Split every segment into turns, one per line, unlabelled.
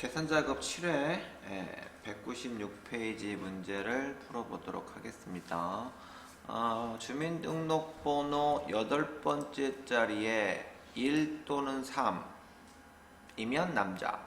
계산작업 7회 196페이지 문제를 풀어보도록 하겠습니다. 주민등록번호 8번째 자리에 1 또는 3이면 남자,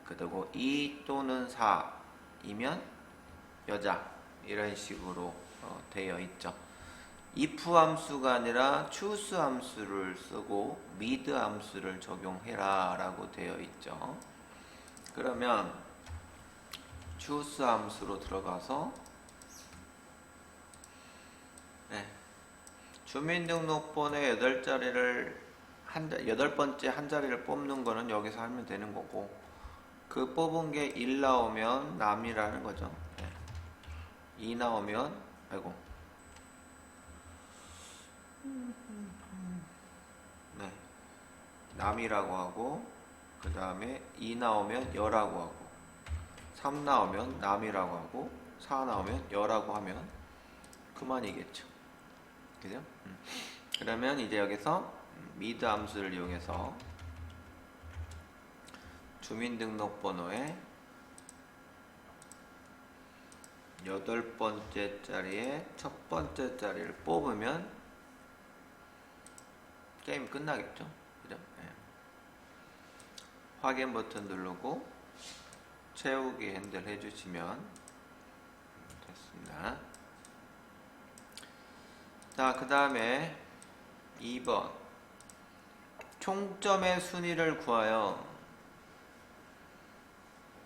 그리고 2 또는 4이면 여자, 이런 식으로 되어 있죠. if 함수가 아니라 choose 함수를 쓰고 mid 함수를 적용해라 라고 되어 있죠. 그러면 choose 함수로 들어가서 주민등록번호의 8번째 한 자리를 뽑는 거는 여기서 하면 되는 거고, 그 뽑은 게 1 나오면 남이라는 거죠. 2 나오면 남이라고 하고, 그 다음에 2 나오면 여라고 하고, 3 나오면 남이라고 하고, 4 나오면 여라고 하면 그만이겠죠. 그죠? 그러면 이제 여기서 mid 함수를 이용해서 주민등록번호의 8번째 자리에 첫 번째 자리를 뽑으면 게임 끝나겠죠. 그죠? 확인 버튼 누르고 채우기 핸들 해주시면 됐습니다. 자, 그 다음에 2번 총점의 순위를 구하여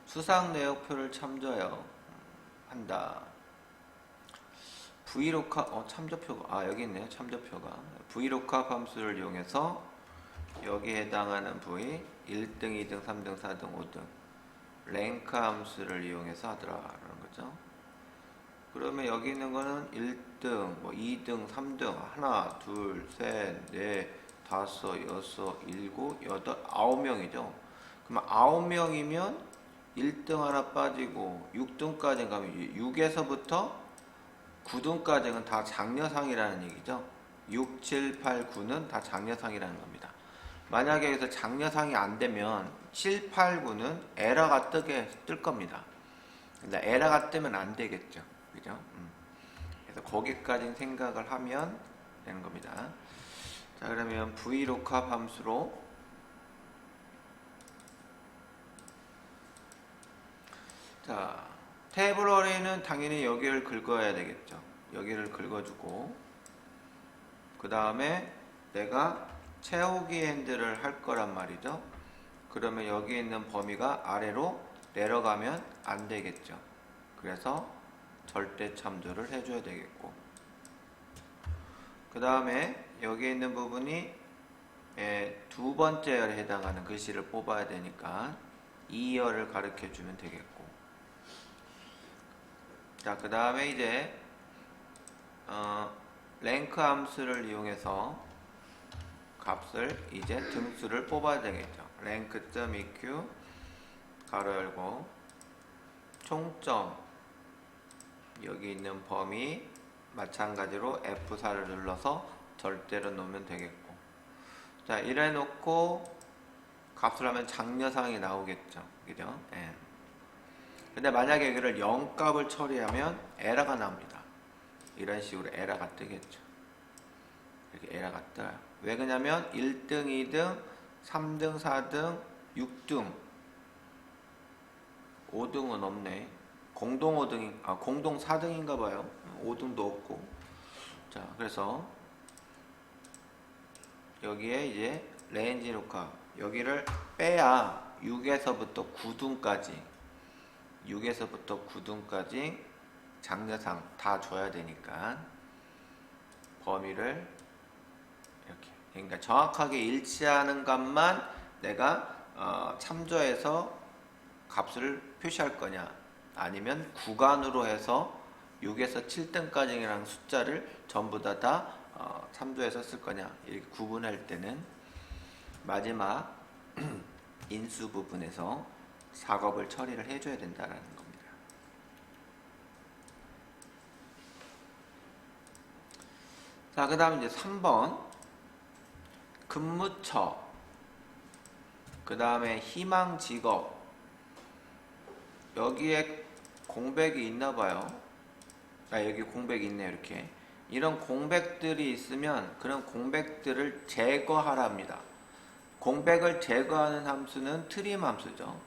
수상 내역표를 참조하여 한다. VLOOKUP 참조표가 여기 있네요. 참조표가 VLOOKUP 함수를 이용해서 여기에 해당하는 부위 1등, 2등, 3등, 4등, 5등 랭크 함수를 이용해서 하더라라는 거죠. 그러면 여기 있는 거는 1등, 2등, 3등, 하나, 둘, 셋, 넷, 다섯, 여섯, 일곱, 여덟, 9명이죠. 그러면 9명이면 1등 하나 빠지고 6등까지 가면 6에서부터 9등까지는 다 장려상이라는 얘기죠. 6, 7, 8, 9는 다 장려상이라는 겁니다. 만약에 여기서 장려상이 안 되면 7, 8, 9는 에러가 뜰 겁니다. 근데 에러가 뜨면 안 되겠죠. 그죠? 그래서 거기까지 생각을 하면 되는 겁니다. 자, 그러면 VLOOKUP 함수로 자, 테이블 어레이는 당연히 여기를 긁어야 되겠죠. 여기를 긁어주고, 그 다음에 내가 채우기 핸들을 할 거란 말이죠. 그러면 여기 있는 범위가 아래로 내려가면 안 되겠죠. 그래서 절대 참조를 해줘야 되겠고, 그 다음에 여기 있는 부분이 두 번째 열에 해당하는 글씨를 뽑아야 되니까 2열을 가르쳐 주면 되겠고, 자, 그 다음에 이제 랭크 함수를 이용해서 값을 이제 등수를 뽑아야 되겠죠. rank.eq 가로 열고 총점 여기 있는 범위 마찬가지로 F4를 눌러서 절대로 놓으면 되겠고, 자, 이래 놓고 값을 하면 장려상이 나오겠죠. 그죠? 근데 만약에 여기를 0값을 처리하면 에러가 나옵니다. 이런 식으로 에러가 뜨겠죠. 이렇게 에러가 떠요. 왜 그러냐면 1등, 2등, 3등, 4등, 6등, 5등은 없네. 공동 5등, 공동 4등인가 봐요. 5등도 없고. 자, 그래서 여기에 이제 레인지 루카 여기를 빼야 6에서부터 9등까지 장려상 다 줘야 되니까 범위를 이렇게, 그러니까 정확하게 일치하는 값만 내가 참조해서 값을 표시할 거냐, 아니면 구간으로 해서 6에서 7등까지라는 숫자를 전부 다 참조해서 쓸 거냐, 이렇게 구분할 때는 마지막 인수 부분에서 작업을 처리를 해줘야 된다는 겁니다. 자, 그 다음 이제 3번 근무처, 그 다음에 희망 직업, 여기에 공백이 있나 봐요. 여기 공백이 있네요. 이렇게 이런 공백들이 있으면 그런 공백들을 제거하랍니다. 공백을 제거하는 함수는 트림 함수죠.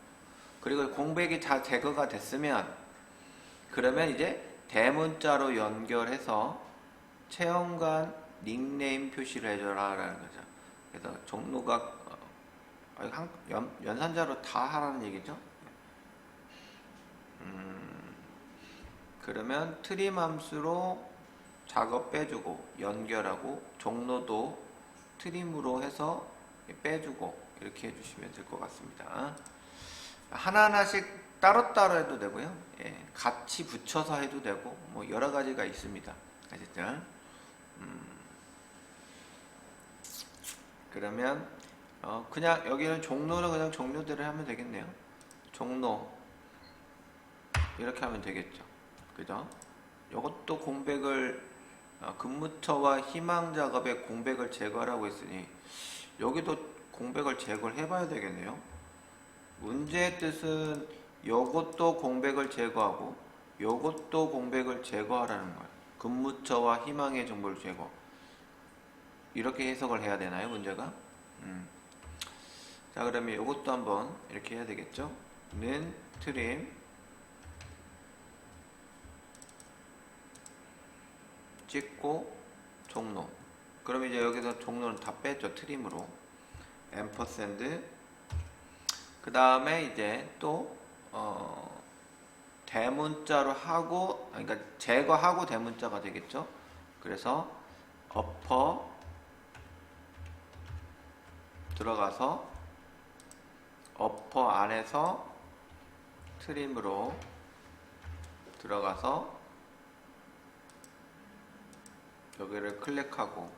그리고 공백이 다 제거가 됐으면 그러면 이제 대문자로 연결해서 체험관 닉네임 표시를 해줘라 라는 거죠. 그래서 종로가 연산자로 다 하라는 얘기죠. 그러면 트림 함수로 작업 빼주고 연결하고 종로도 트림으로 해서 빼주고 이렇게 해주시면 될 것 같습니다. 하나하나씩 따로따로 해도 되고요. 예, 같이 붙여서 해도 되고 뭐 여러 가지가 있습니다. 아시죠? 그러면 그냥 여기는 종로는 그냥 종료대로 하면 되겠네요. 종로 이렇게 하면 되겠죠. 그죠? 이것도 공백을 근무처와 희망 작업의 공백을 제거하라고 했으니 여기도 공백을 제거를 해봐야 되겠네요. 문제의 뜻은 요것도 공백을 제거하고 요것도 공백을 제거하라는 거예요. 근무처와 희망의 정보를 제거. 이렇게 해석을 해야 되나요, 문제가? 자, 그러면 요것도 한번 이렇게 해야 되겠죠? 는 트림 찍고 종로. 그럼 이제 여기서 종로는 다 뺐죠, 트림으로. 앰퍼샌드. 그 다음에 이제 또 대문자로 하고, 그러니까 제거하고 대문자가 되겠죠. 그래서 어퍼 들어가서 어퍼 안에서 트림으로 들어가서 여기를 클릭하고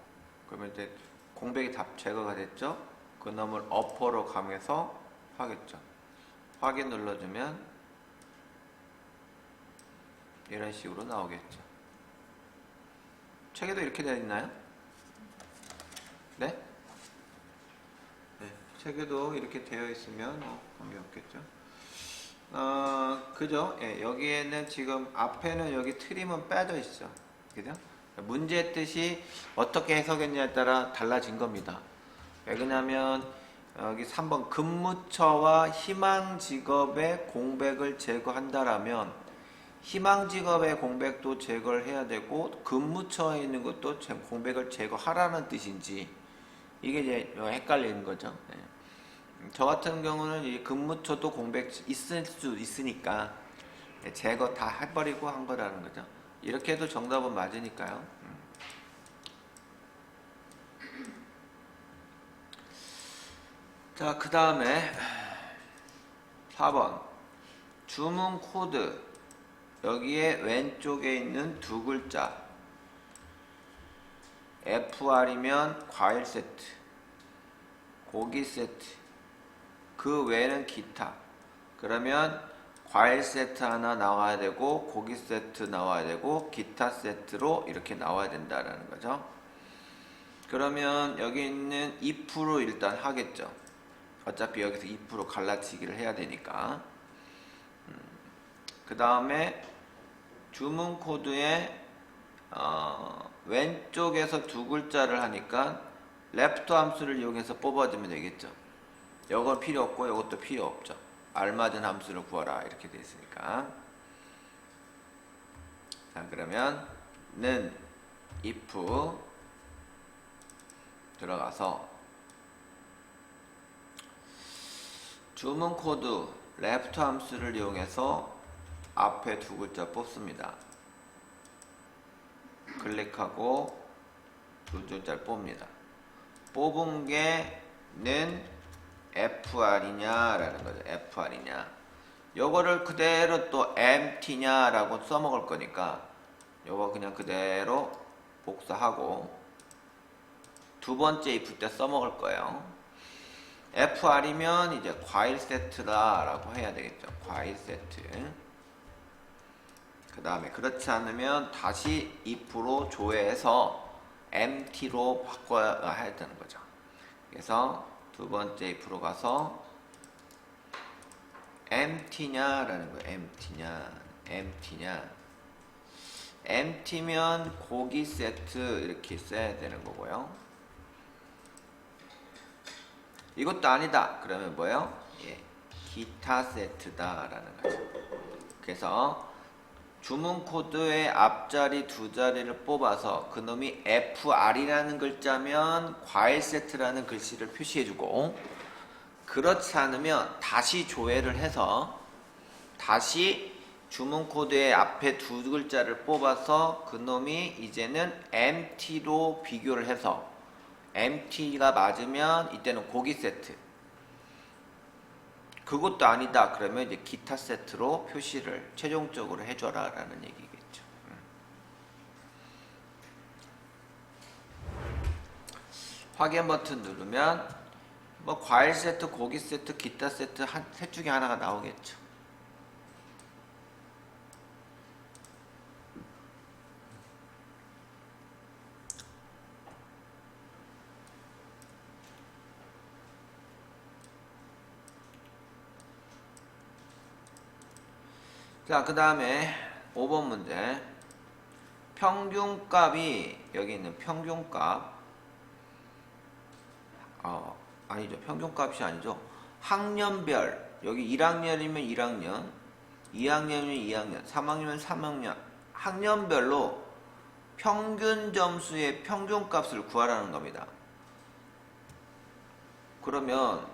그러면 이제 공백이 다 제거가 됐죠. 그 놈을 어퍼로 가면서 하겠죠. 확인 눌러주면 이런 식으로 나오겠죠. 책에도 이렇게 되어 있나요? 네? 네, 책에도 이렇게 되어 있으면 관계 없겠죠. 그죠? 예, 여기에는 지금 앞에는 여기 트림은 빠져 있죠. 그죠? 문제의 뜻이 어떻게 해석했냐에 따라 달라진 겁니다. 왜 그러냐면 여기 3번 근무처와 희망직업의 공백을 제거한다라면 희망직업의 공백도 제거를 해야 되고 근무처에 있는 것도 공백을 제거하라는 뜻인지 이게 이제 헷갈리는 거죠. 네. 저 같은 경우는 이 근무처도 공백 있을 수 있으니까 제거 다 해버리고 한 거라는 거죠. 이렇게 해도 정답은 맞으니까요. 자, 그 다음에 4번 주문 코드 여기에 왼쪽에 있는 두 글자 FR이면 과일 세트, 고기 세트, 그 외에는 기타. 그러면 과일 세트 하나 나와야 되고 고기 세트 나와야 되고 기타 세트로 이렇게 나와야 된다라는 거죠. 그러면 여기 있는 if로 일단 하겠죠. 어차피 여기서 if 갈라치기를 해야 되니까. 그 다음에 주문 코드에 왼쪽에서 두 글자를 하니까 left 함수를 이용해서 뽑아주면 되겠죠. 이건 필요 없고 이것도 필요 없죠. 알맞은 함수를 구하라 이렇게 되어 있으니까. 자, 그러면 는 if 들어가서 주문 코드 left 함수를 이용해서 앞에 두 글자 뽑습니다. 클릭하고 두 글자를 뽑습니다. 뽑은 게는 FR이냐 라는 거죠. FR이냐. 요거를 그대로 또 empty냐 라고 써먹을 거니까 요거 그냥 그대로 복사하고 두 번째 if 때 써먹을 거예요. FR이면 이제 과일 세트다 라고 해야 되겠죠. 과일 세트. 그 다음에 그렇지 않으면 다시 if로 조회해서 empty로 바꿔야 해야 되는 거죠. 그래서 두 번째 if로 가서 empty냐라는 거예요. empty냐. empty면 고기 세트 이렇게 써야 되는 거고요. 이것도 아니다. 그러면 뭐예요? 예, 기타 세트다라는 거죠. 그래서 주문 코드의 앞자리 두 자리를 뽑아서 그놈이 FR이라는 글자면 과일 세트라는 글씨를 표시해주고, 그렇지 않으면 다시 조회를 해서 다시 주문 코드의 앞에 두 글자를 뽑아서 그놈이 이제는 empty로 비교를 해서 empty가 맞으면 이때는 고기 세트, 그것도 아니다 그러면 이제 기타 세트로 표시를 최종적으로 해줘라 라는 얘기겠죠. 확인 버튼 누르면 뭐 과일 세트, 고기 세트, 기타 세트 셋 중에 하나가 나오겠죠. 자, 그 다음에 5번 문제. 평균값이 여기 있는 평균값, 아니죠. 평균값이 아니죠. 학년별, 여기 1학년이면 1학년, 2학년이면 2학년, 3학년이면 3학년, 학년별로 평균 점수의 평균값을 구하라는 겁니다. 그러면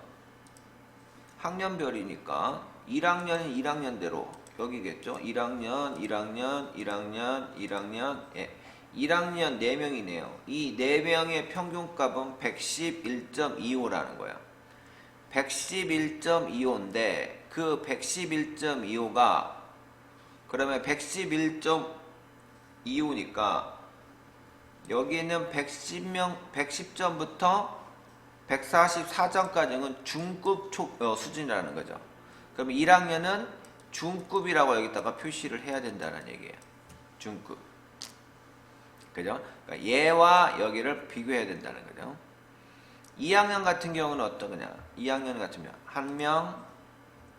학년별이니까 1학년은 1학년대로 여기겠죠. 1학년, 1학년, 1학년, 1학년, 예. 1학년 4명이네요. 이 4명의 평균값은 111.25라는 거야. 111.25인데 그 111.25가 그러면 111.25니까 여기는 110점부터 144점까지는 중급 수준이라는 거죠. 그럼 1학년은 중급이라고 여기다가 표시를 해야 된다는 얘기예요. 중급. 그죠? 그러니까 얘와 여기를 비교해야 된다는 거죠. 2학년 같은 경우는 어떤 거냐? 2학년 같으면 1명,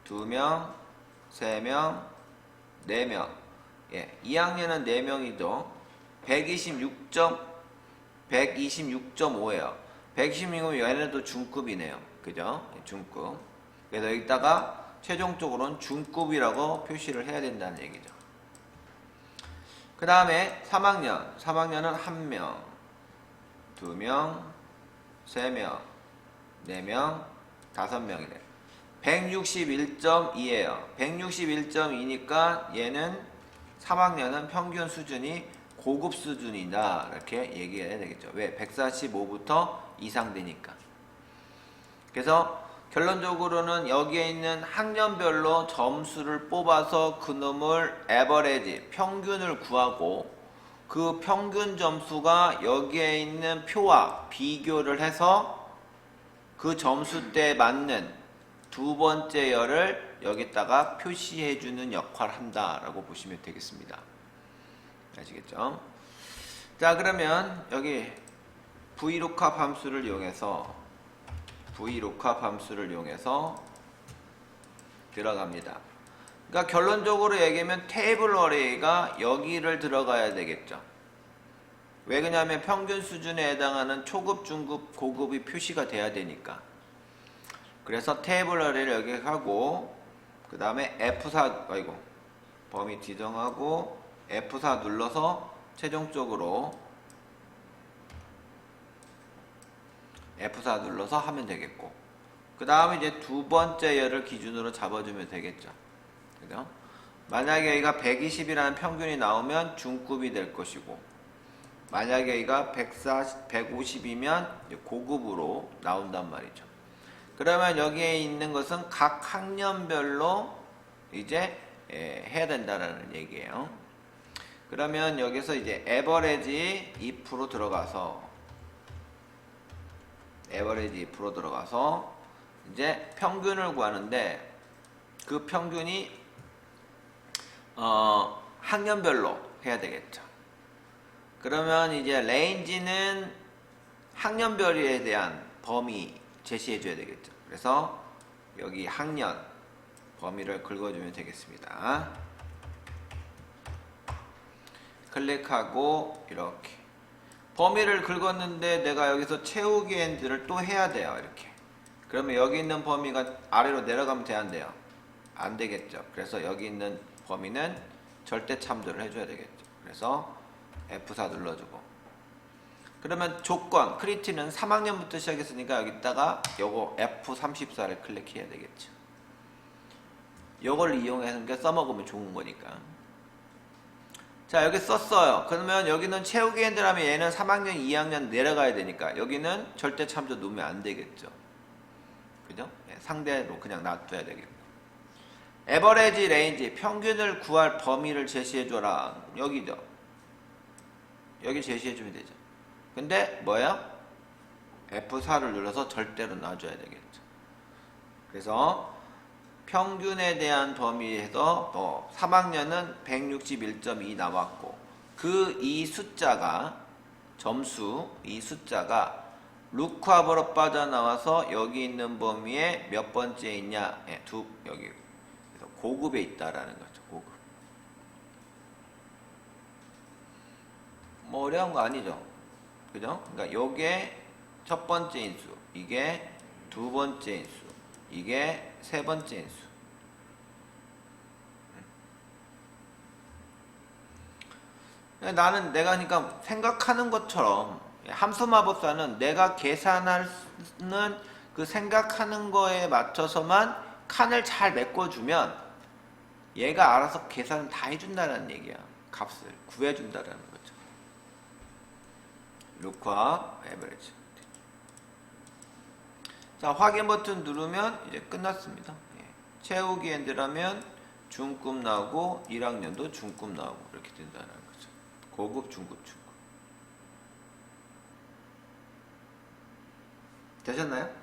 2명, 3명, 4명. 예, 2학년은 4명이죠. 126.5예요. 126이면 얘네도 중급이네요. 그죠? 중급. 그래서 여기다가 최종적으로는 중급이라고 표시를 해야 된다는 얘기죠. 그 다음에 3학년. 3학년은 1명, 2명, 3명, 4명, 5명이래. 161.2예요. 161.2니까 얘는 3학년은 평균 수준이 고급 수준이다. 이렇게 얘기해야 되겠죠. 왜? 145부터 이상 되니까. 그래서 결론적으로는 여기에 있는 학년별로 점수를 뽑아서 그놈을 에버레지, 평균을 구하고 그 평균 점수가 여기에 있는 표와 비교를 해서 그 점수대에 맞는 두 번째 열을 여기다가 표시해주는 역할을 한다라고 보시면 되겠습니다. 아시겠죠? 자, 그러면 여기 VLOOKUP 함수를 이용해서 들어갑니다. 그러니까 결론적으로 얘기하면 테이블 어레이가 여기를 들어가야 되겠죠. 왜 그러냐면 평균 수준에 해당하는 초급, 중급, 고급이 표시가 돼야 되니까. 그래서 테이블 어레이를 여기 하고 그 다음에 F4 범위 지정하고 F4 눌러서 최종적으로 F4 눌러서 하면 되겠고, 그 다음에 이제 두 번째 열을 기준으로 잡아주면 되겠죠. 그죠? 만약에 여기가 120이라는 평균이 나오면 중급이 될 것이고, 만약에 여기가 150이면 고급으로 나온단 말이죠. 그러면 여기에 있는 것은 각 학년별로 이제 해야 된다라는 얘기예요. 그러면 여기서 이제 에버레지 if로 들어가서 이제 평균을 구하는데 그 평균이 학년별로 해야 되겠죠. 그러면 이제 레인지는 학년별에 대한 범위 제시해 줘야 되겠죠. 그래서 여기 학년 범위를 긁어주면 되겠습니다. 클릭하고 이렇게 범위를 긁었는데 내가 여기서 채우기 엔드를 또 해야 돼요. 이렇게. 그러면 여기 있는 범위가 아래로 내려가면 돼야 안 돼요? 안 되겠죠. 그래서 여기 있는 범위는 절대 참조를 해줘야 되겠죠. 그래서 F4 눌러주고, 그러면 조건 크리티는 3학년부터 시작했으니까 여기다가 요거 F34를 클릭해야 되겠죠. 요걸 이용해서 써먹으면 좋은 거니까. 자, 여기 썼어요. 그러면 여기는 채우기 엔드라면 얘는 3학년, 2학년 내려가야 되니까 여기는 절대 참조 놓으면 안 되겠죠. 그죠? 상대로 그냥 놔둬야 되겠고. 에버레지 레인지, 평균을 구할 범위를 제시해줘라. 여기죠. 여기 제시해주면 되죠. 근데 뭐예요? F4를 눌러서 절대로 놔줘야 되겠죠. 그래서 평균에 대한 범위에서 3학년은 161.2 나왔고, 그 이 숫자가 점수, 이 숫자가 루크합으로 빠져나와서 여기 있는 범위에 몇 번째 있냐? 여기. 그래서 고급에 있다라는 거죠. 고급. 뭐 어려운 거 아니죠. 그죠? 그러니까 요게 첫 번째 인수, 이게 두 번째 인수, 이게 세 번째 인수. 나는 내가 그러니까 생각하는 것처럼 함수 마법사는 내가 계산하는 그 생각하는 거에 맞춰서만 칸을 잘 메꿔주면 얘가 알아서 계산을 다 해준다는 얘기야. 값을 구해준다는 거죠. 루크와 에버리지. 자, 확인 버튼 누르면 이제 끝났습니다. 채우기 엔드라면 중급 나오고 1학년도 중급 나오고 이렇게 된다는 거죠. 고급, 중급, 중급. 되셨나요?